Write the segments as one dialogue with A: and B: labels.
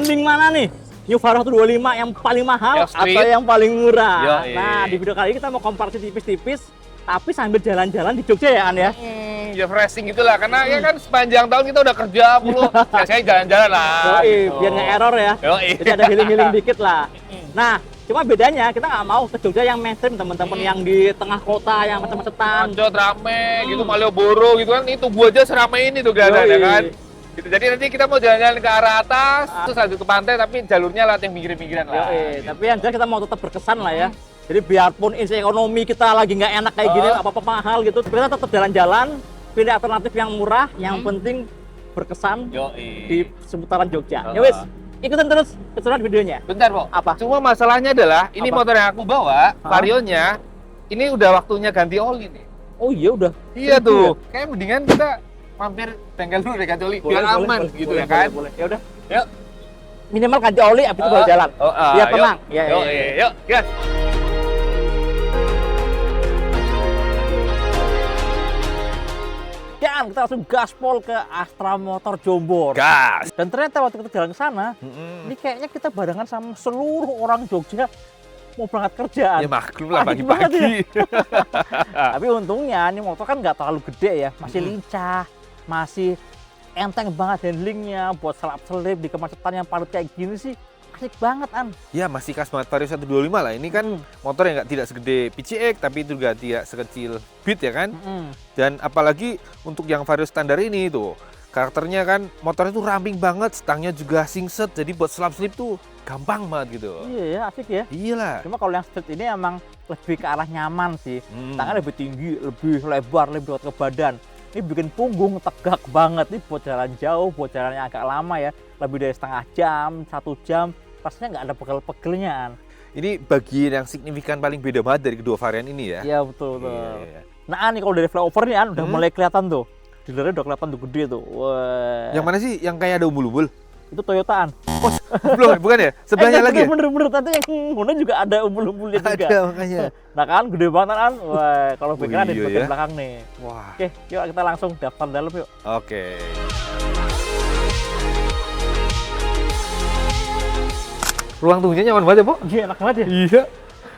A: mending mana nih? New Vario 125 yang paling mahal
B: Yang street.
A: atau yang paling murah?
B: Yoi.
A: Nah, di video kali ini kita mau komparasi tipis-tipis, tapi sambil jalan-jalan di Jogja ya, An ya?
B: Ya refreshing gitu lah, karena ya kan sepanjang tahun kita udah kerja mulu, biasanya jalan-jalan lah.
A: Yoi,
B: gitu.
A: biar nggak error ya.
B: Yoi.
A: Jadi ada healing-healing dikit lah. Nah, cuma bedanya kita nggak mau ke Jogja yang mainstream, teman-teman, yang di tengah kota, yang macet-macetan.
B: Macet, rame gitu, Malioboro gitu kan, itu gua aja seramai ini tuh gak ada
A: Yoi.
B: ya kan. Gitu. Jadi nanti kita mau jalan-jalan ke arah atas, terus lanjut ke pantai, tapi jalurnya lah yang pinggir-pinggiran lah.
A: Yoi, tapi yang jelas kita mau tetap berkesan lah ya. Jadi biarpun ekonomi kita lagi nggak enak kayak gini, apa-apa mahal gitu, kita tetap jalan-jalan, pilih alternatif yang murah, yang penting berkesan di seputaran Jogja. Ya wis, ikutin terus keseruan videonya.
B: Bentar, Pok.
A: Apa?
B: Cuma masalahnya adalah, ini
A: Apa?
B: motor yang aku bawa, Varionya, ini udah waktunya ganti oli nih.
A: Oh iya udah.
B: Iya
A: Setuju
B: tuh, kayak mendingan kita mampir bengkel dulu deh ganti oli, biar aman gitu ya kan.
A: Boleh. Ya udah.
B: Yuk.
A: Minimal ganti oli, habis itu baru jalan. Biar tenang. Ya,
B: Yuk, yuk, gas.
A: Dan kita langsung gaspol ke Astra Motor Jombor.
B: Gas.
A: Dan ternyata waktu kita jalan ke sana, ini kayaknya kita barengan sama seluruh orang Jogja mau berangkat kerjaan.
B: Ya maklum lah
A: Panik banget
B: pagi-pagi.
A: Tapi untungnya ini motor kan nggak terlalu gede ya, masih lincah, masih enteng banget handlingnya, buat selap-selip di kemacetan yang padat kayak gini sih asik banget, An.
B: Ya masih khas banget Vario 125 lah. Ini kan motor yang tidak segede PCX, tapi juga tidak sekecil Beat ya kan. Dan apalagi untuk yang Vario standar ini tuh, karakternya kan motornya tuh ramping banget, stangnya juga singset, jadi buat selap-selip tuh gampang banget gitu.
A: Iya ya, asik ya.
B: Iyalah.
A: Cuma kalau yang street ini emang lebih ke arah nyaman sih. Tangannya lebih tinggi, lebih lebar, lebih dekat ke badan. Ini bikin punggung tegak banget nih buat jalan jauh, buat jalan yang agak lama ya. Lebih dari setengah jam, 1 jam, rasanya nggak ada pegel-pegelnya, An.
B: Ini bagian yang signifikan paling beda banget dari kedua varian ini ya.
A: Iya betul.
B: Iya.
A: Nah, An, nih kalau dari flyover nih, An, udah mulai kelihatan tuh. Dealernya udah kelihatan tuh gede tuh. Wah.
B: Yang mana sih yang kayak ada umbul-umbul?
A: Itu Toyota, An.
B: Belum, bukan ya? Sebelahnya lagi ya?
A: Bener-bener, tadi yang Honda juga ada umbul-umbulnya juga.
B: Ada makanya.
A: Nah kan, gede banget, An. Wah, kalau bengkelan di
B: iya
A: bagian
B: ya.
A: belakang nih.
B: Wah.
A: Oke, yuk kita langsung daftar dalam yuk.
B: Oke. Ruang tunggunya nyaman banget ya, Pok?
A: Iya, enak banget ya.
B: Iya.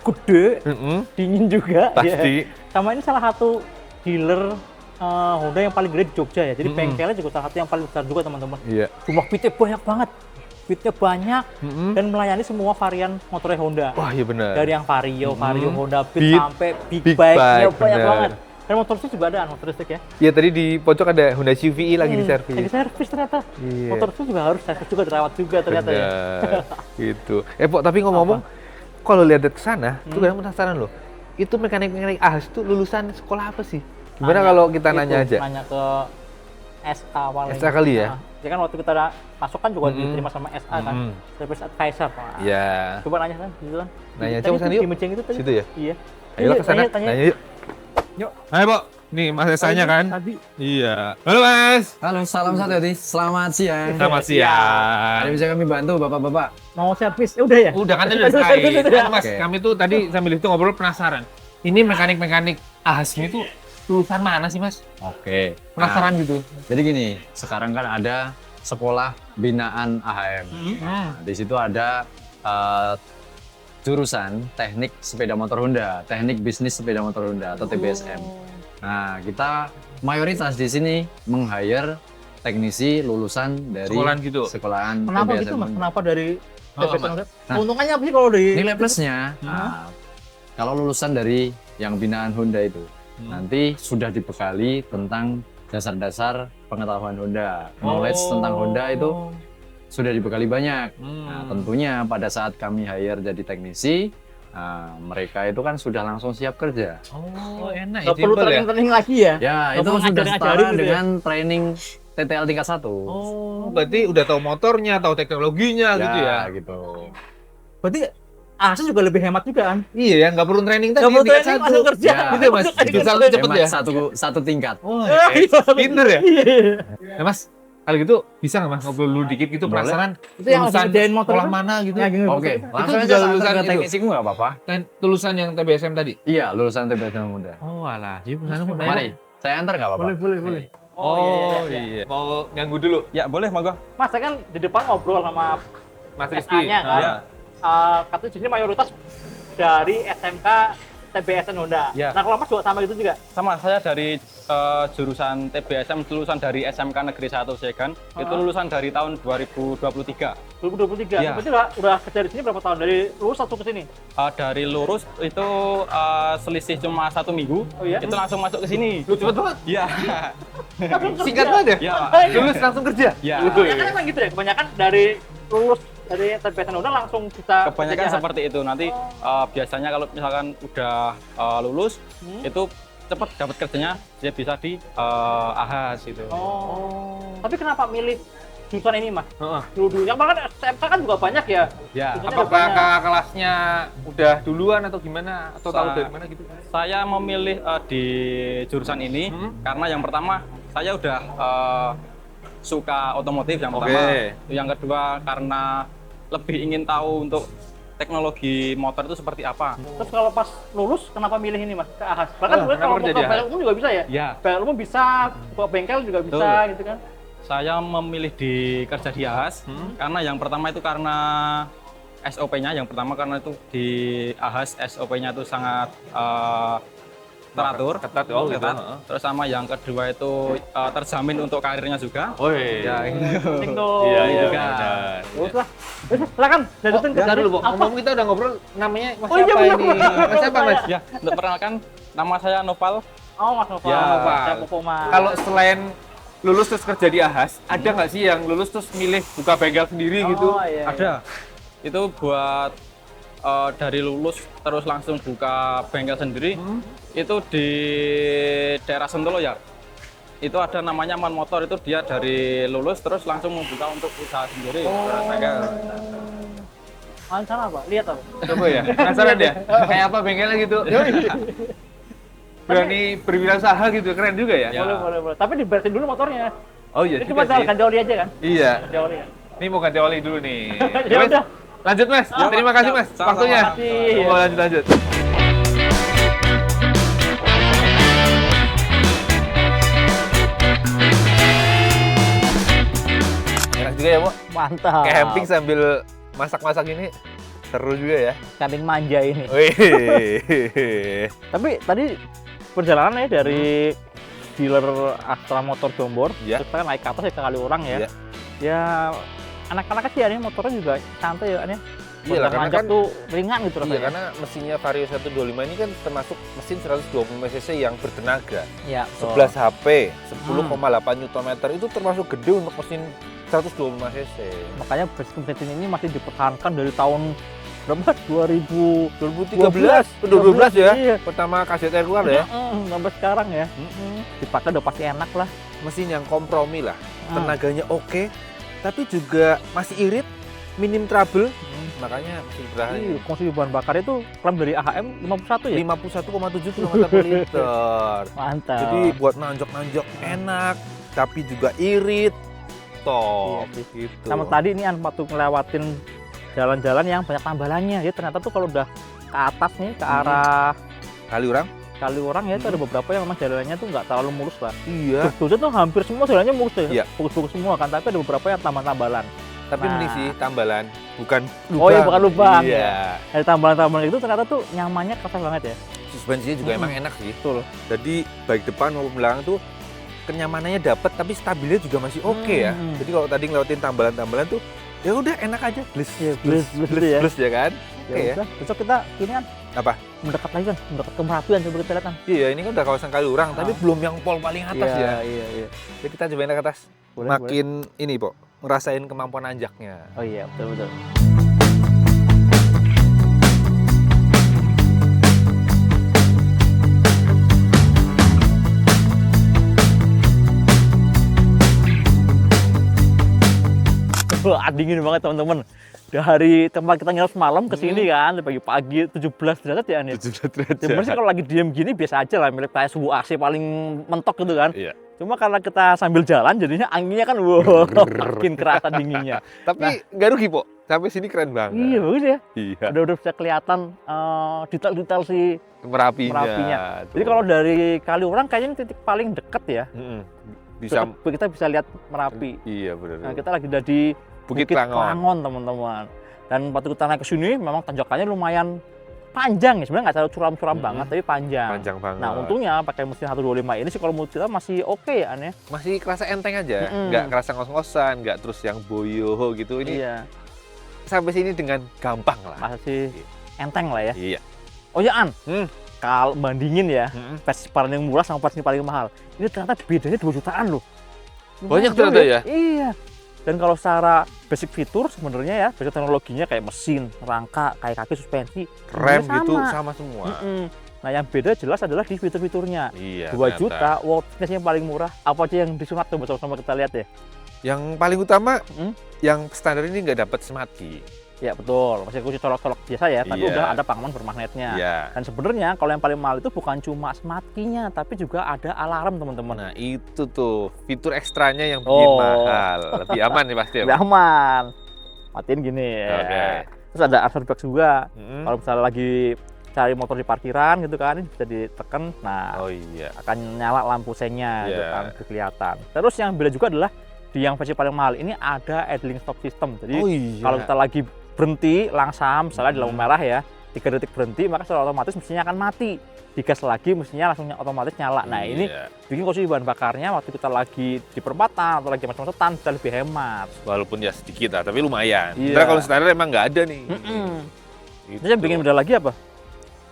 A: Gede, dingin juga.
B: Pasti.
A: Ya. Sama ini salah satu dealer Honda yang paling gede di Jogja ya. Jadi bengkelnya juga salah satu yang paling besar juga, teman-teman.
B: Iya.
A: Jumlah pitnya banyak banget. Pitnya banyak dan melayani semua varian motornya Honda.
B: Wah, iya benar.
A: Dari yang Vario, Vario Honda Beat,
B: Beat,
A: sampai big
B: big
A: bike-nya
B: bike,
A: banyak
B: benar.
A: banget. Dan motor listrik juga ada, motor listrik ya.
B: Iya, tadi di pojok ada Honda CVI lagi di servis.
A: Lagi servis ternyata.
B: Iya.
A: Motor listrik juga harus servis juga, dirawat juga ternyata ya.
B: Benar. Gitu. Pok, tapi ngomong-ngomong, kalau lihat ke sana, tuh kadang penasaran loh. Itu mekanik-mekanik ahas tuh lulusan sekolah apa sih? Gimana kalau kita nanya aja?
A: Nanya ke SA paling.
B: SA kali ya?
A: Nah, ya kan waktu kita masuk kan juga diterima sama SA kan. Service advisor. Nah,
B: Iya.
A: coba nanya kan, gitu kan.
B: Nanya,
A: Tadi
B: coba sana
A: tuh
B: yuk.
A: di Menceng itu tadi.
B: Situ ya?
A: Iya.
B: Ayolah ke sana,
A: Tanya.
B: nanya yuk.
A: Yuk.
C: Hai, Pok. Nih, Mas Esanya kan?
A: Tadi.
C: Iya. Halo, Mas.
D: Halo, salam satu hati. Selamat siang.
C: Selamat siang.
D: Ada bisa kami bantu, Bapak-bapak?
A: Mau servis? Ya udah ya?
C: Udah kan tadi udah
A: Udah,
C: selesai.
A: udah.
C: Kan, Mas,
D: Oke.
C: kami tuh tadi sambil itu ngobrol penasaran. Ini mekanik-mekanik ahasnya itu lulusan mana sih, Mas?
D: Oke.
C: Penasaran
D: Nah,
C: gitu.
D: jadi gini, sekarang kan ada sekolah binaan AHM. Nah, di situ ada jurusan teknik sepeda motor Honda, teknik bisnis sepeda motor Honda atau TBSM. Nah, kita mayoritas di sini meng-hire teknisi lulusan dari
C: Sekolahan gitu?
D: sekolahan
A: Kenapa
D: TBSM
A: gitu, Mas?
D: Honda.
A: Kenapa dari TBS
C: Mas.
A: Honda?
D: Nah.
A: Keuntungannya apa sih kalau dari
D: Nilai plusnya, nah, kalau lulusan dari yang binaan Honda itu, nanti sudah dibekali tentang dasar-dasar pengetahuan Honda. Knowledge tentang Honda itu sudah dibekali banyak. Nah, tentunya pada saat kami hire jadi teknisi, mereka itu kan sudah langsung siap kerja.
C: Oh, enak.
A: nggak perlu training lagi ya?
D: Ya,
A: Nggak
D: itu
A: perlu
D: sudah
A: ngajarin
D: setara
A: gitu ya?
D: dengan training TTL tingkat 1.
C: Oh, berarti udah tahu motornya, tahu teknologinya gitu ya?
D: gitu.
A: Berarti ASUS juga lebih hemat juga kan?
C: Iya ya, nggak perlu training tadi.
A: Nggak perlu
C: tingkat
A: training,
C: satu.
A: langsung kerja.
D: Ya.
C: Gitu ya, Mas. Tingkat satu cepet
D: Hemat
C: ya?
D: satu tingkat.
C: Oh,
A: Iya.
C: pinter ya?
A: Iya.
C: Nah, Mas, kalau gitu bisa nggak Mas ngobrol dulu dikit gitu
D: Boleh.
C: penasaran
A: Itu yang
C: lulusan
A: ngerjain motor
C: sekolah
A: kan?
C: mana gitu?
A: Ya, gini,
D: Oke,
A: motor.
D: langsung
C: juga
D: aja
C: lulusan
D: lulusan ke
C: itu?
D: teknisiku nggak apa-apa.
C: Kan lulusan yang TBSM tadi?
D: Iya, lulusan TBSM Honda.
C: Oh alah, jadi perusahaan apa?
D: Mari, saya antar nggak apa-apa?
A: Boleh.
C: Oh iya. Mau nganggu dulu?
E: Ya boleh, monggo.
A: Mas, saya kan di depan ngobrol sama
B: Mas Rizky.
A: SA-nya kan.
C: Ya.
A: Katanya di sini mayoritas dari SMK TBSN Honda.
C: Ya.
A: Nah kalau Mas juga sama gitu juga?
E: Sama, saya dari jurusan TBSM, lulusan dari SMK Negeri 1 Segan. Itu lulusan dari tahun 2023.
A: 2023.
E: Ya.
A: Berarti udah kerja di sini berapa tahun? Dari lulus atau ke sini?
E: Dari lurus itu selisih cuma 1 minggu,
A: Oh, iya?
E: itu langsung masuk ke sini.
B: Lu cepet banget.
E: Iya.
B: Singkat banget ya?
E: Iya, Pak.
B: Lulus langsung kerja?
E: Iya.
A: Kebanyakan emang gitu ya? Kebanyakan dari lulus dari TBSN Honda langsung bisa
E: Kebanyakan
A: kerjaan.
E: seperti itu. Nanti biasanya kalau misalkan udah lulus, itu cepat dapat kerjanya, dia bisa di AHAS gitu.
A: Oh. Tapi kenapa milih jurusan ini Mas?
B: Heeh.
A: Dulu yang bahkan SMK kan juga banyak ya.
E: Ya.
A: Jurusannya
B: Apakah
A: banyak.
B: kakak kelasnya udah duluan atau gimana? Atau tahu
E: Sa-
B: dari mana gitu?
E: Saya memilih di jurusan ini karena yang pertama saya udah suka otomotif yang pertama.
B: Oke.
E: Yang kedua karena lebih ingin tahu untuk teknologi motor itu seperti apa.
A: Terus kalau pas lulus kenapa milih ini Mas? Ke AHAS. Bahkan sebenarnya
B: kenapa
A: kalau
B: kerja
A: mau
B: di
A: ke bengkel umum juga bisa ya?
E: Ya.
A: Bengkel umum bisa, buka bengkel juga bisa
E: Betul.
A: gitu kan.
E: Saya memilih di kerja di AHAS karena yang pertama itu karena SOP-nya. Yang pertama karena itu di AHAS SOP-nya itu sangat teratur,
B: Ketat, oh gitu.
E: ketat.
B: Heeh.
E: Terus sama yang kedua itu terjamin untuk karirnya juga.
B: Oh iya.
A: Penting dong.
B: Iya, iya,
E: juga.
B: benar.
A: Terus lah. Silakan. Lanjutin ke
B: Bentar dulu, Bu.
A: apa?
B: Ngomong kita udah ngobrol, namanya Mas
A: Oh, iya,
B: siapa
A: benar,
B: ini?
A: benar.
B: Mas siapa, Mas?
E: Ya, untuk perkenalkan, nama saya Noval.
A: Oh Mas Nova.
B: Ya, Nova.
A: Saya Popo Mas.
B: Kalau selain lulus terus kerja di AHAS, ada nggak sih yang lulus terus milih buka bengkel sendiri gitu?
A: Oh, iya, iya.
E: Ada. Itu buat dari lulus terus langsung buka bengkel sendiri. Itu di daerah Sentolo ya. Itu ada namanya Man Motor, itu dia dari lulus terus langsung membuka untuk usaha sendiri. Bengkel.
A: Sana apa? Lihat apa?
B: Coba ya, penasaran ya? Kayak apa bengkelnya gitu? Berani berwirausaha gitu, keren juga ya?
E: Ya.
A: Boleh. Tapi dibersihin dulu motornya.
B: Oh iya
A: Ini
B: juga
A: cuma
B: sih.
A: ganti oli aja kan?
B: Iya,
A: Ganti oli.
B: ini mau ganti oli dulu nih.
A: Ya
B: Mas,
A: udah.
B: lanjut Mas, terima kasih Mas,
E: Sama-sama.
B: waktunya.
A: Makasih.
B: Oh, lanjut. Enak juga ya, Bu.
A: Mantap.
B: Camping sambil masak-masak ini seru juga ya.
A: Camping manja ini.
B: Wih.
A: Tapi tadi perjalanannya dari dealer Astra Motor Jombor,
B: Ya.
A: terus kita naik ke atas ya ke Kaliurang ya.
B: Ya.
A: Ya anak-anak sih ini motornya juga santai ya kan ya.
B: Iya lah, karena
A: Manjak
B: kan
A: tuh ringan gitu
B: iya,
A: rasanya.
B: karena mesinnya Vario 125 ini kan termasuk mesin 120 cc yang bertenaga.
A: Ya,
B: 11 HP, 10,8 Nm itu termasuk gede untuk mesin 125 cc.
A: makanya bensin ini masih dipertahankan dari tahun berapa? 2013
B: 2012 ya.
A: Iya.
B: Pertama KZR keluar ya.
A: Sampai sekarang ya. Dipakai udah pasti enak lah.
B: Mesin yang kompromi lah. Tenaganya oke, tapi juga masih irit, minim trouble. Makanya mesin bertahan.
A: Iya, konsumsi bahan bakar itu klaim dari AHM 51 ya?
B: 51,7 km per liter.
A: Mantap.
B: Jadi buat nanjok-nanjok enak, tapi juga irit. Top.
A: Iya sih.
B: Gitu.
A: Sama tadi ini waktu ngelewatin jalan-jalan yang banyak tambalannya. Ya ternyata tuh kalau udah ke atas nih, ke arah
B: Kaliurang?
A: Kaliurang ya itu ada beberapa yang memang jalannya tuh nggak terlalu mulus lah.
B: Iya.
A: Jogja tuh hampir semua jalannya mulus deh.
B: Iya.
A: Bagus-bagus semua kan, tapi ada beberapa yang tambalan-tambalan.
B: Tapi
A: Nah.
B: mending sih tambalan, bukan lubang.
A: Oh iya, bukan lubang.
B: Iya.
A: Dari tambalan-tambalan itu ternyata tuh nyamannya kerasa banget ya.
B: Suspensinya juga emang enak sih.
A: Betul.
B: Jadi baik depan maupun belakang tuh kenyamanannya dapat, tapi stabilnya juga masih oke ya. Jadi kalau tadi ngelewatin tambalan-tambalan tuh ya udah enak aja. Blus
A: ya.
B: blus ya kan? Oke ya.
A: Udah, besok kita ini kan
B: Apa?
A: mendekat lagi kan, mendekat ke Merapian coba kita lihat kan.
B: Iya, ini kan udah kawasan Kaliurang, tapi belum yang pol paling atas ya.
A: Iya.
B: Jadi kita cobain ke atas.
A: Boleh,
B: Makin ini, Pok, ngerasain kemampuan nanjaknya.
A: Oh iya, betul. Wah, dingin banget teman-teman. Dari tempat kita nginep semalam ke sini kan, pagi-pagi 17 derajat ya, Anit.
B: 17 derajat.
A: Sebenarnya sih kalau lagi diem gini biasa aja lah, mirip kayak suhu AC paling mentok gitu kan.
B: Iya.
A: Cuma karena kita sambil jalan jadinya anginnya kan wow, makin kerasa dinginnya.
B: Tapi nggak rugi, Pok. Sampai sini keren banget.
A: Iya bagus ya.
B: Iya.
A: Udah bisa kelihatan detail-detail si
B: Merapinya.
A: Merapinya.
B: Tuh.
A: Jadi kalau dari Kaliurang kayaknya ini titik paling deket ya.
B: Mm-mm. Bisa.
A: Kita bisa lihat Merapi.
B: Iya benar.
A: Nah, kita lagi udah di
B: Bukit Klangon,
A: teman-teman. Dan waktu kita naik ke sini memang tanjakannya lumayan panjang ya, sebenarnya nggak terlalu curam-curam banget, tapi panjang.
B: Panjang banget.
A: Nah untungnya pakai mesin 125 ini sih kalau menurut kita masih oke ya aneh.
B: Masih kerasa enteng aja, nggak kerasa ngos-ngosan, nggak terus yang boyo gitu. Ini
A: Iya,
B: sampai sini dengan gampang lah.
A: masih enteng lah ya.
B: Iya.
A: Oh ya An,
B: Hmm.
A: kalau bandingin ya versi paling murah sama versi paling mahal, ini ternyata bedanya 2 jutaan loh.
B: Banyak
A: Lumayan
B: ternyata
A: jauh
B: ya?
A: Iya. Dan kalau secara basic fitur sebenarnya ya, basic teknologinya kayak mesin, rangka, kayak kaki, suspensi,
B: Rem
A: sebenarnya
B: gitu
A: sama.
B: sama semua.
A: Nah yang beda jelas adalah di fitur-fiturnya.
B: Iya.
A: 2
B: ternyata.
A: juta, worthiness yang paling murah. Apa aja yang disunat tuh sama kita lihat ya?
B: Yang paling utama,
A: Hmm?
B: yang standar ini nggak dapat smart key.
A: Ya betul, masih kunci colok-colok biasa ya, tapi
B: Iya.
A: udah ada pengaman bermagnetnya.
B: Iya.
A: Dan sebenarnya kalau yang paling mahal itu bukan cuma smart key-nya, tapi juga ada alarm teman-teman.
B: Nah itu tuh fitur ekstranya yang bikin
A: Oh.
B: mahal. Lebih aman nih pasti ya.
A: Lebih aman. Matiin gini ya.
B: Oke.
A: Terus ada alarm box juga.
B: Mm-mm.
A: Kalau misalnya lagi cari motor di parkiran gitu kan, ini bisa ditekan, nah
B: Oh iya.
A: akan nyala lampu sengnya gitu
B: Iya.
A: kan, kelihatan. Terus yang beda juga adalah di yang versi paling mahal ini ada idling stop system. Jadi
B: Oh iya.
A: kalau kita lagi berhenti langsam, misalnya di lampu merah ya, 3 detik berhenti, maka secara otomatis mesinnya akan mati. Digas lagi, mesinnya langsung otomatis nyala. Nah ini
B: Iya.
A: bikin konsumsi bahan bakarnya waktu kita lagi di perempatan atau lagi macet-macetan bisa lebih hemat.
B: Walaupun ya sedikit lah, tapi lumayan.
A: Iya.
B: Sementara kalau standar emang nggak ada nih. Gitu.
A: Terus yang bikin beda lagi apa?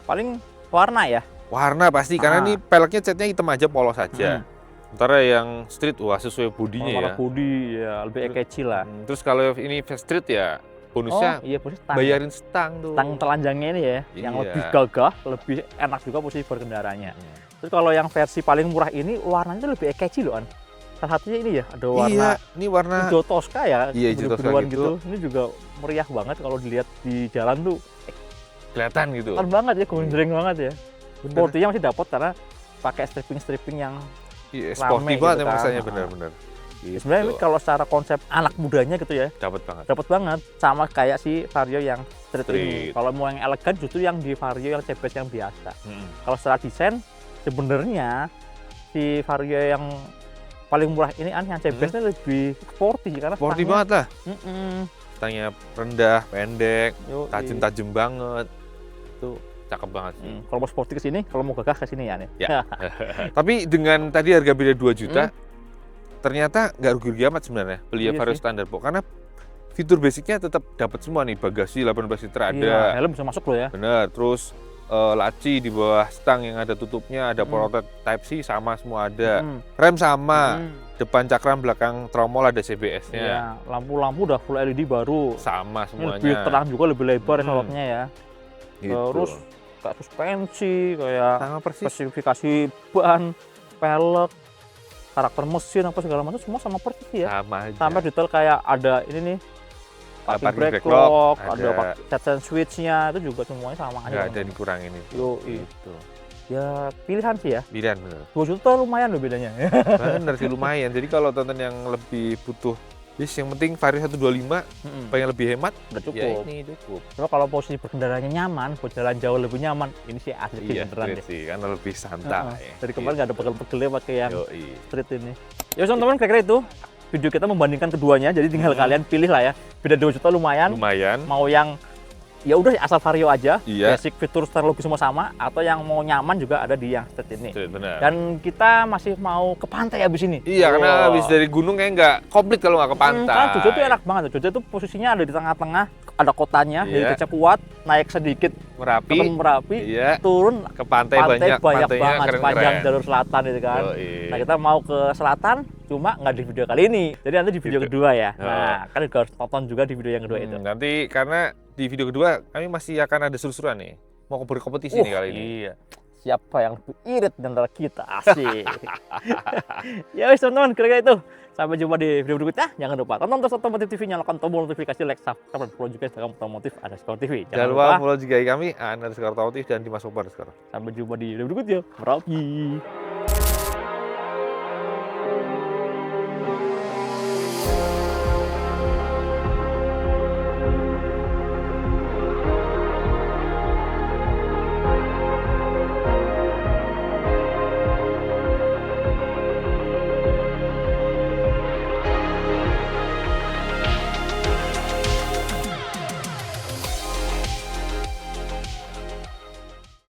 A: Paling warna ya.
B: Warna pasti, karena
A: Ah.
B: ini peleknya catnya hitam aja, polos aja.
A: Mm.
B: Sementara yang street, wah sesuai bodinya
A: Warna
B: ya.
A: body ya, lebih eye-catchy lah.
B: Terus kalau ini fast street ya, bonusnya
A: Oh iya, posisi stang.
B: bayarin stang tuh.
A: Stang telanjangnya ini ya, yang
B: Iya.
A: lebih gagah, lebih enak juga posisi berkendaranya. Terus kalau yang versi paling murah ini warnanya lebih eye-catchy loh An. Salah satunya ini ya, ada warna
B: Iya, ini warna
A: hijau Tosca ya,
B: Iya, hijau Tosca
A: biru-biruan
B: gitu.
A: gitu. Ini juga meriah banget kalau dilihat di jalan tuh.
B: kelihatan gitu.
A: Keren banget ya, gondreng banget ya.
B: Bener.
A: Sportinya masih dapat karena pakai stripping yang
B: Iya,
A: rame
B: sporty
A: gitu
B: banget
A: kan.
B: emang rasanya
A: Ah.
B: bener-bener. Gitu.
A: sebenarnya ini kalau secara konsep anak mudanya gitu ya,
B: dapat banget.
A: dapat banget sama kayak si Vario yang street ini.
B: Street.
A: Kalau mau yang elegan justru yang di Vario yang CBS yang biasa.
B: Mm.
A: Kalau secara desain sebenarnya si Vario yang paling murah ini yang CBS ini lebih sporty karena
B: Sporty
A: stangnya-
B: banget lah.
A: Mm-mm.
B: Stangnya rendah, pendek,
A: Yoi.
B: tajam-tajam banget. Itu cakep banget sih.
A: Kalau mau sporty ke sini, kalau mau gagah ke sini ya nih.
B: Ya. Tapi dengan tadi harga beda 2 juta, ternyata nggak rugi-rugi amat sebenarnya beli
A: Iya
B: Vario
A: sih.
B: standar Pok. Karena fitur basicnya tetap dapat semua nih, bagasi 18 liter ada.
A: Iya, helm bisa masuk loh ya.
B: Bener, terus laci di bawah stang yang ada tutupnya, ada port Type C sama semua ada.
A: Mm.
B: Rem sama,
A: Mm.
B: depan cakram, belakang tromol ada CBS-nya.
A: Iya, lampu-lampu udah full LED baru.
B: Sama
A: Ini lebih
B: semuanya.
A: terang juga, lebih lebar ya sorotnya ya.
B: Gitu.
A: Terus kayak suspensi, kayak
B: sama persis.
A: spesifikasi ban, pelek, karakter mesin apa segala macam semua sama persis ya.
B: Sama aja.
A: Sampai detail kayak ada ini nih, parking
B: parking
A: brake
B: brake lock,
A: lock,
B: ada.
A: ada set and switch-nya, itu juga semuanya sama aja.
B: nggak ada
A: teman-teman.
B: dikurangin itu.
A: Yoi.
B: Gitu.
A: Ya pilihan sih ya.
B: Pilihan bener.
A: 2 juta lumayan loh bedanya.
B: Bener sih lumayan. Jadi kalau tonton yang lebih butuh, yang penting Vario 125, pengen lebih hemat,
A: Udah
B: ya
A: cukup.
B: ini cukup.
A: Cuma kalau posisi berkendaranya nyaman, buat jalan jauh lebih nyaman, ini sih asli
B: Iya,
A: beneran
B: street
A: deh.
B: sih, karena lebih santai.
A: Dari kemarin nggak ada pegel-pegelnya pakai yang
B: Yoi.
A: street ini. Ya teman-teman, kira-kira itu video kita membandingkan keduanya. Jadi tinggal kalian pilih lah ya. Beda 2 juta lumayan.
B: Lumayan.
A: Mau yang ya udah asal Vario aja,
B: Iya.
A: basic fitur teknologi semua sama, atau yang mau nyaman juga ada di yang street ini.
B: Street, bener.
A: Dan kita masih mau ke pantai habis ini.
B: Iya, karena
A: Wah.
B: habis dari gunung kayak nggak komplit kalau nggak ke pantai.
A: Kan Jogja tuh enak banget. Jogja tuh posisinya ada di tengah-tengah, ada kotanya,
B: Iya.
A: jadi kuat, naik sedikit
B: Merapi,
A: ke Merapi,
B: iya,
A: turun
B: ke pantai, banyak
A: banyak
B: pantainya
A: banget sepanjang
B: keren-keren.
A: jalur selatan itu kan.
B: Yoi.
A: Nah kita mau ke selatan, cuma nggak di video kali ini. Jadi nanti di video
B: Gitu.
A: kedua ya.
B: Oh.
A: Nah kan juga harus tonton juga di video yang kedua itu.
B: Nanti karena di video kedua kami masih akan ada seru-seruan nih. Mau berkompetisi nih kali ini.
A: Iya. Siapa yang lebih irit di antara kita? Asik. Ya wis teman-teman, kira-kira itu. Sampai jumpa di video berikutnya. Jangan lupa tonton terus Otomotif TV, nyalakan tombol notifikasi, like, subscribe, dan follow juga Instagram Otomotif_TV.
B: Jangan lupa follow juga kami _automotive dan Dimas Obar sekarang.
A: Sampai jumpa di video berikutnya. Merapi.